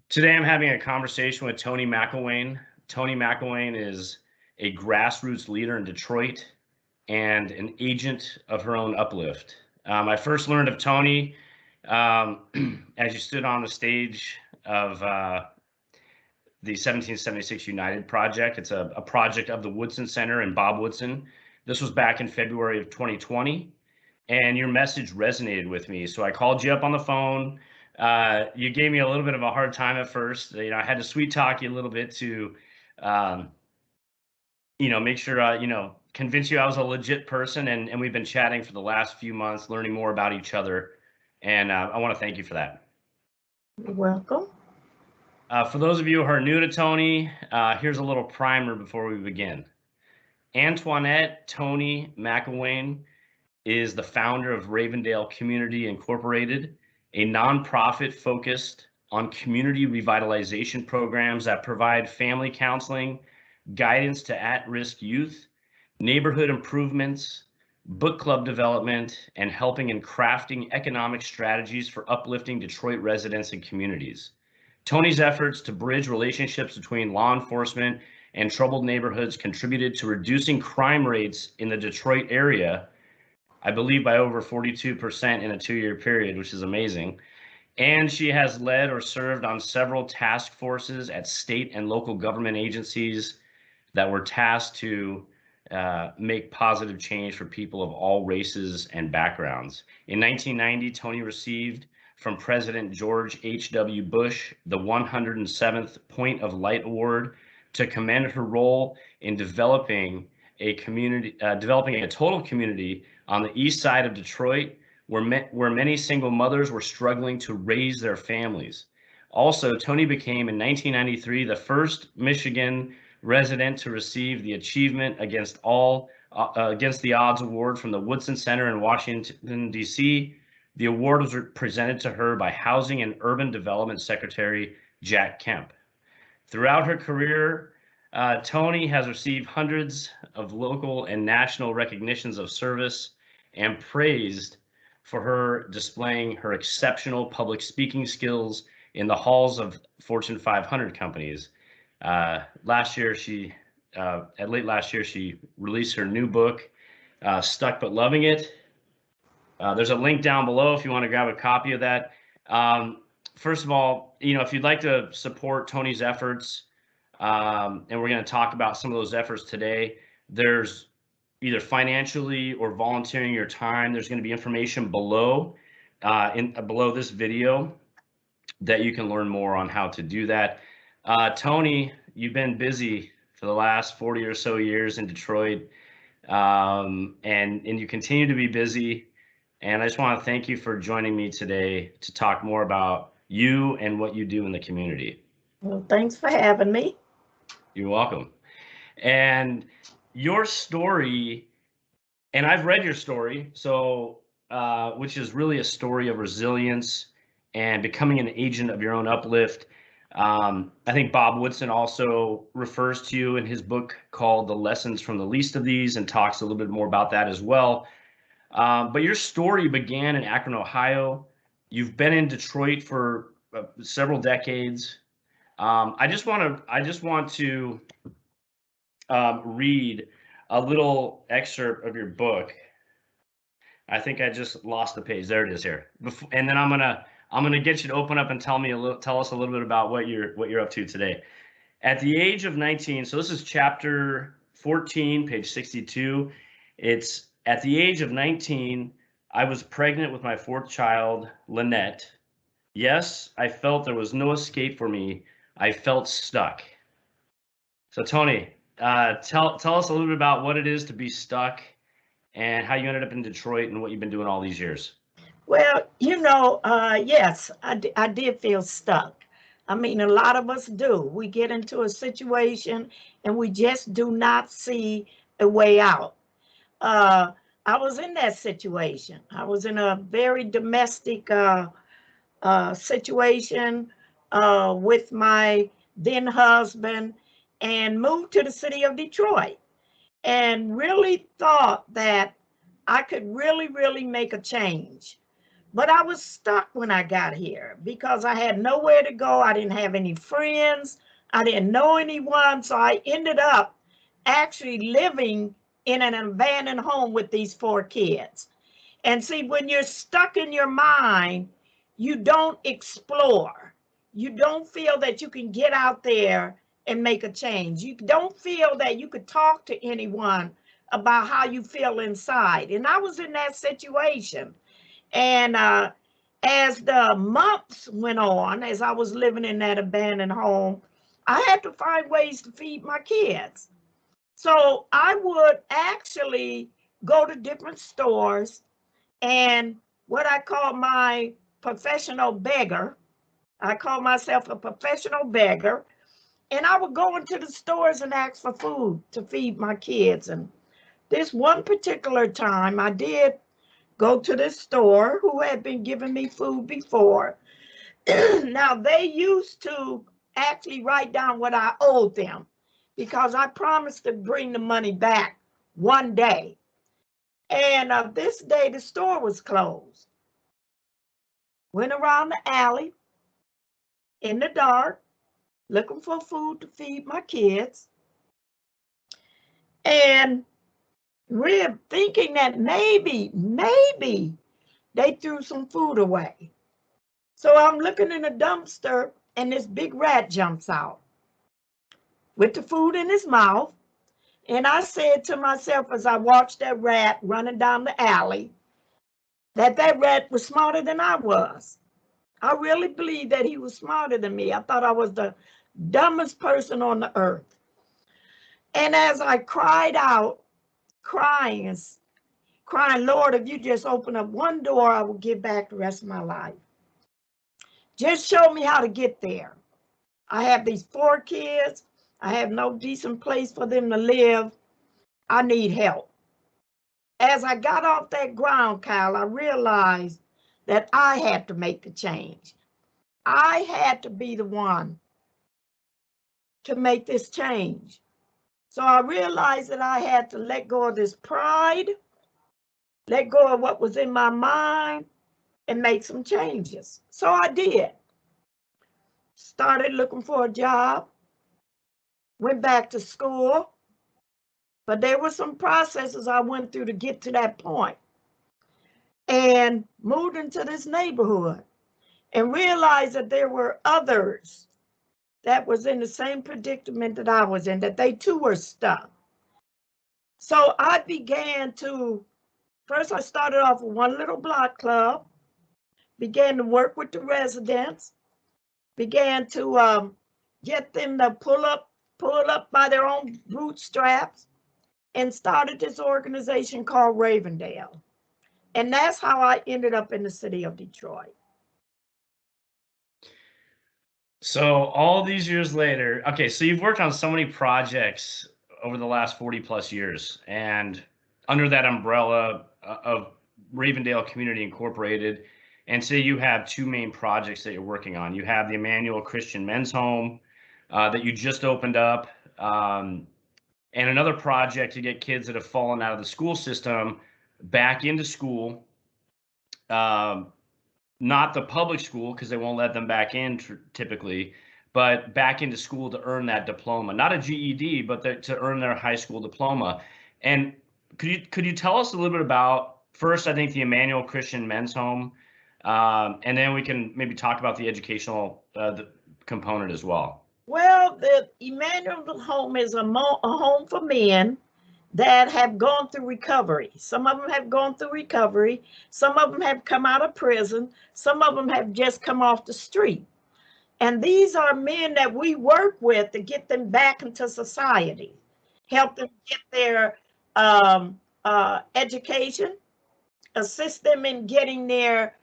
Today I'm having a conversation with Toni McIlwain. Toni McIlwain is a grassroots leader in Detroit and an agent of her own uplift. I first learned of Toni as you stood on the stage of the 1776 United Project. It's a project of the Woodson Center and Bob Woodson. This was back in February of 2020, and your message resonated with me. So I called you up on the phone. You gave me a little bit of a hard time at first. I had to sweet talk you a little bit to, make sure, convince you I was a legit person. And we've been chatting for the last few months, learning more about each other. And I want to thank you for that. You're welcome. For those of you who are new to Toni, here's a little primer before we begin. Antoinette Toni McIlwain is the founder of Ravendale Community Incorporated, a nonprofit focused on community revitalization programs that provide family counseling, guidance to at-risk youth, neighborhood improvements, book club development, and helping in crafting economic strategies for uplifting Detroit residents and communities. Toni's efforts to bridge relationships between law enforcement and troubled neighborhoods contributed to reducing crime rates in the Detroit area, I believe by over 42% in a 2-year period, which is amazing. And she has led or served on several task forces at state and local government agencies that were tasked to make positive change for people of all races and backgrounds. In 1990, Toni received from President George H.W. Bush the 107th Point of Light Award to commend her role in developing a total community on the east side of Detroit where many single mothers were struggling to raise their families. Also, Toni became in 1993 the first Michigan resident to receive the Achievement Against the Odds Award from the Woodson Center in Washington, D.C. The award was presented to her by Housing and Urban Development Secretary Jack Kemp. Throughout her career, Toni has received hundreds of local and national recognitions of service and praised for her displaying her exceptional public speaking skills in the halls of Fortune 500 companies. Late last year, she released her new book, Stuck But Loving It. There's a link down below if you want to grab a copy of that. First of all, if you'd like to support Toni's efforts, and we're going to talk about some of those efforts today, there's either financially or volunteering your time. There's going to be information below this video that you can learn more on how to do that. Toni, you've been busy for the last 40 or so years in Detroit, and you continue to be busy. And I just want to thank you for joining me today to talk more about you and what you do in the community. Well, thanks for having me. You're welcome. And your story, and I've read your story, so which is really a story of resilience and becoming an agent of your own uplift. I think Bob Woodson also refers to you in his book called The Lessons from the Least of These and talks a little bit more about that as well. But your story began in Akron, Ohio. You've been in Detroit for several decades. I just want to read a little excerpt of your book. I think I just lost the page. There it is here. And then I'm gonna get you to open up and tell us a little bit about what you're up to today. At the age of 19, so this is chapter 14, page 62. It's at the age of 19, I was pregnant with my 4th child, Lynette. Yes, I felt there was no escape for me. I felt stuck. So Toni, tell us a little bit about what it is to be stuck and how you ended up in Detroit and what you've been doing all these years. Well, yes, I did feel stuck. I mean, a lot of us do. We get into a situation and we just do not see a way out. I was in that situation. I was in a very domestic situation with my then husband and moved to the city of Detroit and really thought that I could really make a change. But I was stuck when I got here because I had nowhere to go. I didn't have any friends. I didn't know anyone. So I ended up actually living in an abandoned home with these 4 kids. And see, when you're stuck in your mind, you don't explore. You don't feel that you can get out there and make a change. You don't feel that you could talk to anyone about how you feel inside. And I was in that situation. And as the months went on, as I was living in that abandoned home, I had to find ways to feed my kids. So I would actually go to different stores, and what I call my professional beggar, I call myself a professional beggar, and I would go into the stores and ask for food to feed my kids. And this one particular time, I did go to this store who had been giving me food before. Now, they used to actually write down what I owed them because I promised to bring the money back one day. And this day, the store was closed. Went around the alley in the dark, looking for food to feed my kids, and we're thinking that maybe they threw some food away. So I'm looking in a dumpster, and this big rat jumps out with the food in his mouth. And I said to myself as I watched that rat running down the alley, that rat was smarter than I was. I really believed that he was smarter than me. I thought I was the dumbest person on the earth. And as I cried out, crying, Lord, if you just open up one door, I will give back the rest of my life. Just show me how to get there. I have these 4 kids. I have no decent place for them to live. I need help. As I got off that ground, Kyle, I realized that I had to make the change. I had to be the one to make this change. So I realized that I had to let go of this pride, let go of what was in my mind, and make some changes. So I did. Started looking for a job, went back to school, but there were some processes I went through to get to that point. And moved into this neighborhood and realized that there were others that was in the same predicament that I was in, that they too were stuck. So I began to, first I started off with one little block club, began to work with the residents, began to get them to pull up by their own bootstraps, and started this organization called Ravendale. And that's how I ended up in the city of Detroit. So all these years later, okay, so you've worked on so many projects over the last 40 plus years, and under that umbrella of Ravendale Community Incorporated, and say you have 2 main projects that you're working on. You have the Emmanuel Christian Men's Home that you just opened up, and another project to get kids that have fallen out of the school system back into school. Not the public school, because they won't let them back in typically, but back into school to earn that diploma, not a GED, but to earn their high school diploma. And could you tell us a little bit about, first, I think the Emmanuel Christian Men's Home, and then we can maybe talk about the educational the component as well. Well, the Emmanuel Home is a home for men that have gone through recovery. Some of them have gone through recovery. Some of them have come out of prison. Some of them have just come off the street. And these are men that we work with to get them back into society, help them get their education, assist them in getting their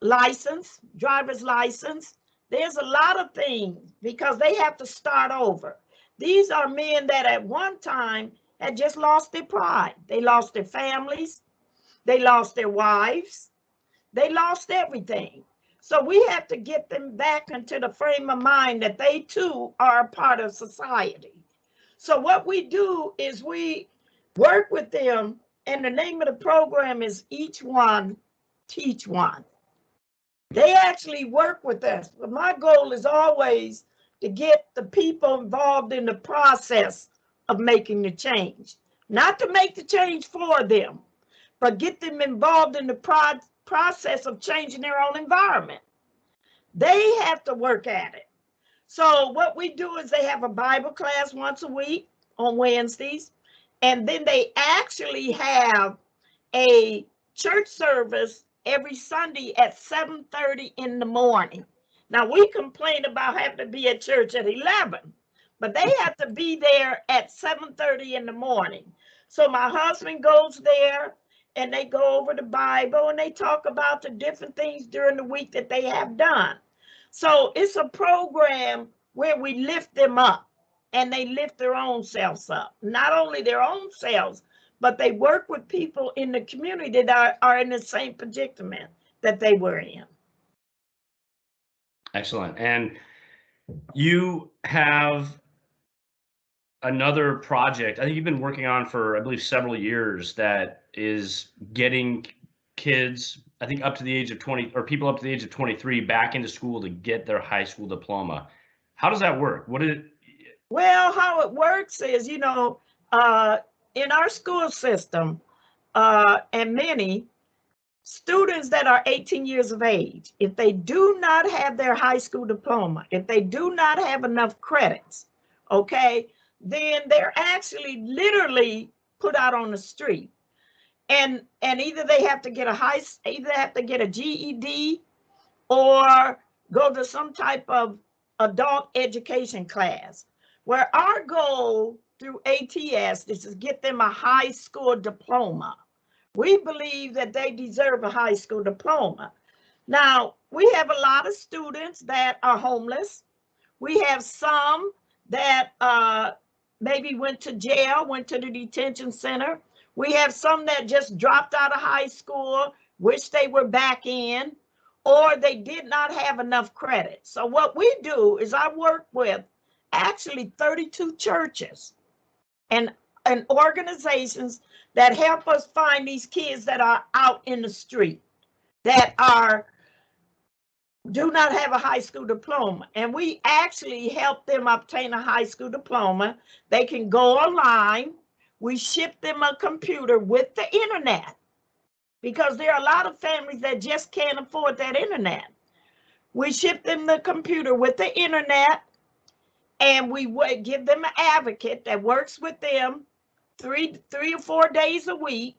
license, driver's license. There's a lot of things because they have to start over. These are men that at one time had just lost their pride. They lost their families. They lost their wives. They lost everything. So we have to get them back into the frame of mind that they too are a part of society. So what we do is we work with them And the name of the program is Each One, Teach One. They actually work with us, but my goal is always to get the people involved in the process of making the change. Not to make the change for them, but get them involved in the process of changing their own environment. They have to work at it. So what we do is they have a Bible class once a week on Wednesdays, and then they actually have a church service every Sunday at 7:30 in the morning. Now, we complain about having to be at church at 11, but they have to be there at 7:30 in the morning. So my husband goes there and they go over the Bible and they talk about the different things during the week that they have done. So it's a program where we lift them up and they lift their own selves up. Not only their own selves, but they work with people in the community that are in the same predicament that they were in. Excellent. And you have another project I think you've been working on for, I believe, several years that is getting kids, I think up to the age of 20, or people up to the age of 23 back into school to get their high school diploma. How does that work? What is it? Well, how it works is, in our school system, and many students that are 18 years of age, if they do not have their high school diploma, if they do not have enough credits, okay, then they're actually literally put out on the street. And either they have to get a GED or go to some type of adult education class, where our goal through ATS is to get them a high school diploma. We believe that they deserve a high school diploma. Now, we have a lot of students that are homeless. We have some that maybe went to jail, went to the detention center. We have some that just dropped out of high school, wish they were back in, or they did not have enough credit. So what we do is I work with actually 32 churches and organizations that help us find these kids that are out in the street, that do not have a high school diploma. And we actually help them obtain a high school diploma. They can go online. We ship them a computer with the internet, because there are a lot of families that just can't afford that internet. We ship them the computer with the internet, and we give them an advocate that works with them three or 4 days a week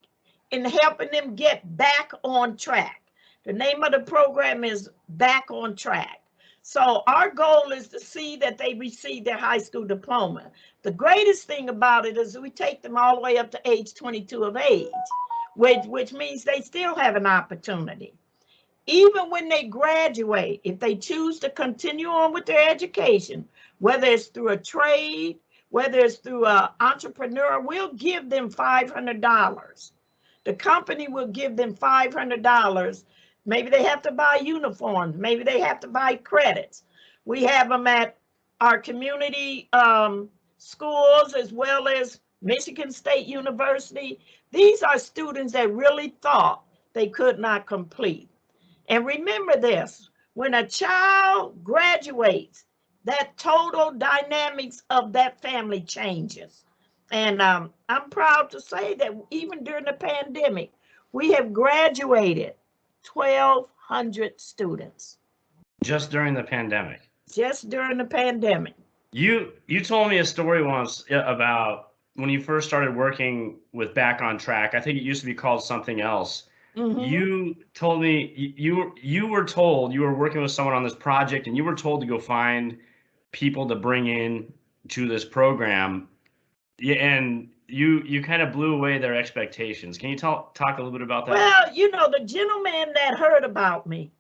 in helping them get back on track. The name of the program is Back on Track. So our goal is to see that they receive their high school diploma. The greatest thing about it is we take them all the way up to age 22 of age, which means they still have an opportunity. Even when they graduate, if they choose to continue on with their education, whether it's through a trade, whether it's through an entrepreneur, we'll give them $500. The company will give them $500. Maybe they have to buy uniforms. Maybe they have to buy credits. We have them at our community schools as well as Michigan State University. These are students that really thought they could not complete. And remember this, when a child graduates, that total dynamics of that family changes. And I'm proud to say that even during the pandemic, we have graduated 1,200 students. Just during the pandemic? Just during the pandemic. You told me a story once about when you first started working with Back on Track. I think it used to be called something else. Mm-hmm. You told me you were told you were working with someone on this project, and you were told to go find people to bring in to this program. Yeah, and you kind of blew away their expectations. Can you talk a little bit about that? Well, the gentleman that heard about me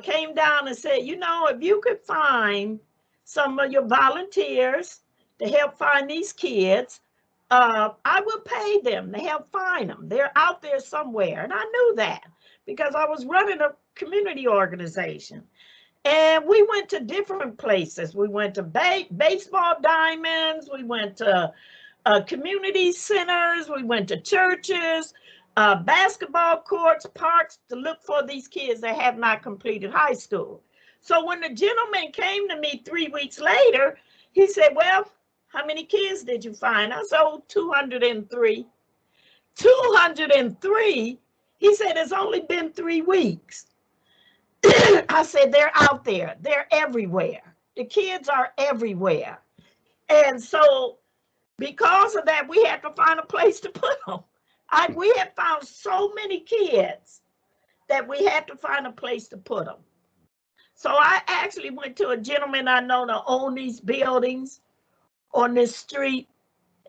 came down and said, if you could find some of your volunteers to help find these kids, I will pay them to help find them. They're out there somewhere. And I knew that because I was running a community organization. And we went to different places. We went to baseball diamonds. We went to community centers, we went to churches, basketball courts, parks to look for these kids that have not completed high school. So when the gentleman came to me 3 weeks later, he said, well, how many kids did you find? I said, oh, 203. 203? He said, it's only been 3 weeks. I said, they're out there. They're everywhere. The kids are everywhere. And so because of that, we had to find a place to put them. We had found so many kids that we had to find a place to put them. So I actually went to a gentleman I know that owned these buildings on this street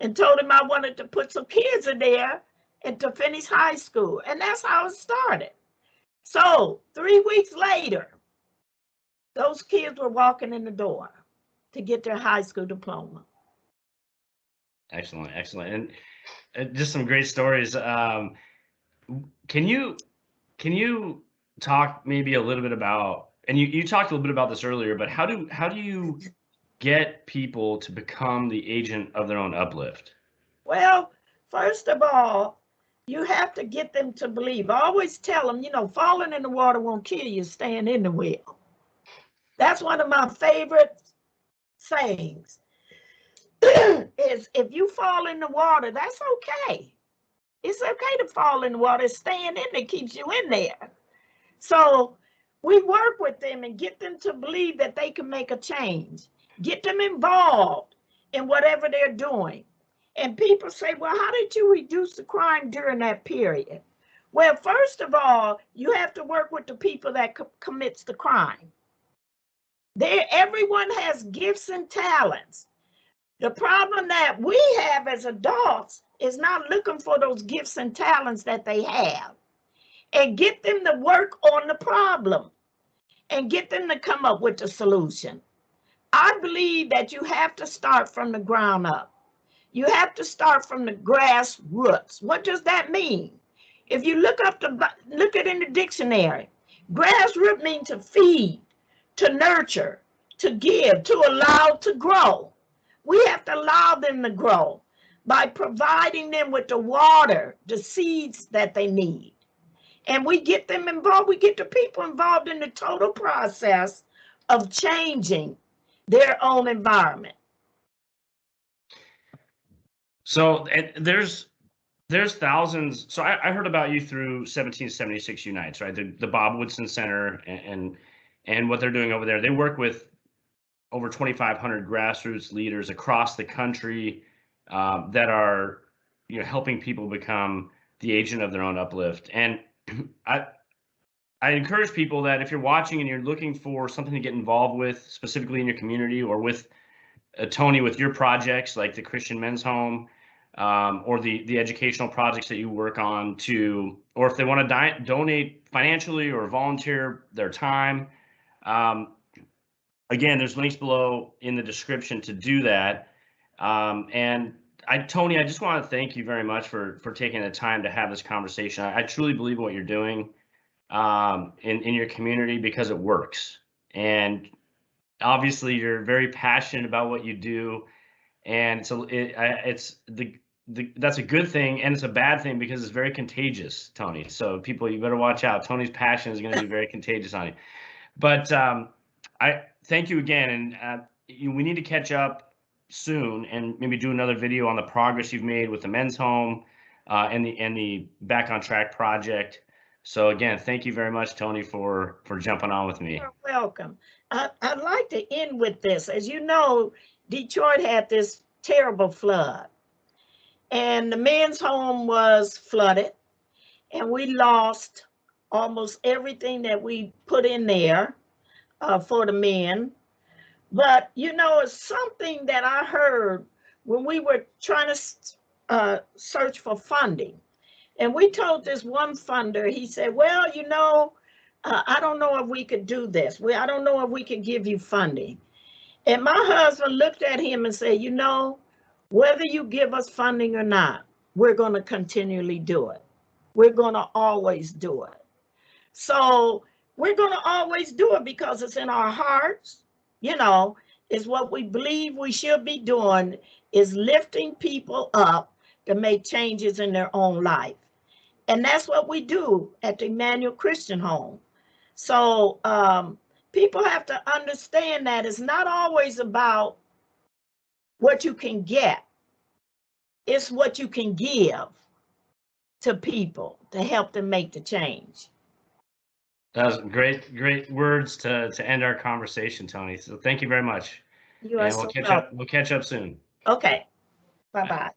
and told him I wanted to put some kids in there and to finish high school. And that's how it started. So 3 weeks later, those kids were walking in the door to get their high school diploma. Excellent, excellent. And just some great stories. Can you talk maybe a little bit about, and you talked a little bit about this earlier, but how do you get people to become the agent of their own uplift? Well, first of all, you have to get them to believe. I always tell them, falling in the water won't kill you, staying in the well. That's one of my favorite sayings. Is if you fall in the water, that's okay. It's okay to fall in the water. Staying in there keeps you in there. So we work with them and get them to believe that they can make a change. Get them involved in whatever they're doing. And people say, well, how did you reduce the crime during that period? Well, first of all, you have to work with the people that commits the crime. Everyone has gifts and talents. The problem that we have as adults is not looking for those gifts and talents that they have and get them to work on the problem and get them to come up with a solution. I believe that you have to start from the ground up. You have to start from the grassroots. What does that mean? If you look it in the dictionary, grassroots means to feed, to nurture, to give, to allow to grow. We have to allow them to grow by providing them with the water, the seeds that they need. And we get them involved, we get the people involved in the total process of changing their own environment. So there's thousands. So I heard about you through 1776 Unites, right? The Bob Woodson Center and what they're doing over there. They work with over 2,500 grassroots leaders across the country that are helping people become the agent of their own uplift. And I encourage people that if you're watching and you're looking for something to get involved with, specifically in your community or with Toni, with your projects like the Christian Men's Home or the educational projects that you work on, or if they want to donate financially or volunteer their time, again, there's links below in the description to do that. And Toni, I just want to thank you very much for taking the time to have this conversation. I truly believe in what you're doing in your community because it works. And obviously, you're very passionate about what you do, and so that's a good thing, and it's a bad thing because it's very contagious, Toni. So people, you better watch out. Toni's passion is going to be very contagious on you. But I thank you again, and we need to catch up soon and maybe do another video on the progress you've made with the Men's Home and the Back on Track project. So again, thank you very much, Toni, for jumping on with me. You're welcome. I'd like to end with this. As you know, Detroit had this terrible flood, and the Men's Home was flooded, and we lost almost everything that we put in there for the men. But it's something that I heard when we were trying to search for funding. And we told this one funder, he said, well, I don't know if we could do this. I don't know if we could give you funding. And my husband looked at him and said, whether you give us funding or not, we're going to continually do it. We're going to always do it. So we're going to always do it because it's in our hearts, is what we believe we should be doing is lifting people up to make changes in their own life. And that's what we do at the Emmanuel Christian Home. So people have to understand that it's not always about what you can get. It's what you can give to people to help them make the change. That was great words to end our conversation, Toni. So thank you very much. You are And so welcome. we'll catch up soon. Okay. Bye-bye.